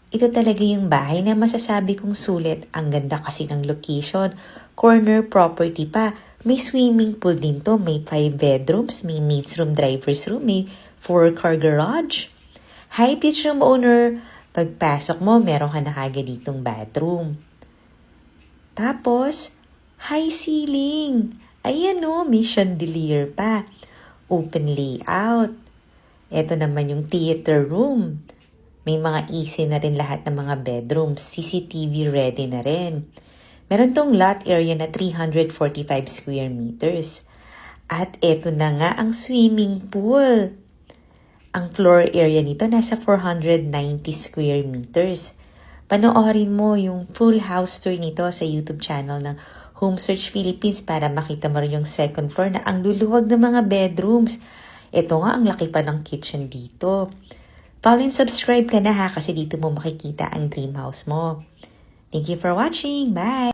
Ito talaga yung bahay na masasabi kong sulit. Ang ganda kasi ng location. Corner property pa. May swimming pool din to. May 5 bedrooms, may maid's room, driver's room, may 4-car garage. Hi, beach room owner. Pagpasok mo, meron ka na kagad ditong bathroom. Tapos, high ceiling. Ayan o, may chandelier pa. Open layout. Ito naman yung theater room. May mga AC na rin lahat ng mga bedrooms. CCTV ready na rin. Meron tong lot area na 345 square meters. At ito na nga ang swimming pool. Ang floor area nito nasa 490 square meters. Panoorin mo yung full house tour nito sa YouTube channel ng Home Search Philippines para makita mo rin yung second floor na ang luluwag ng mga bedrooms. Ito nga, ang laki pa ng kitchen dito. Follow and subscribe ka na ha kasi dito mo makikita ang dream house mo. Thank you for watching. Bye!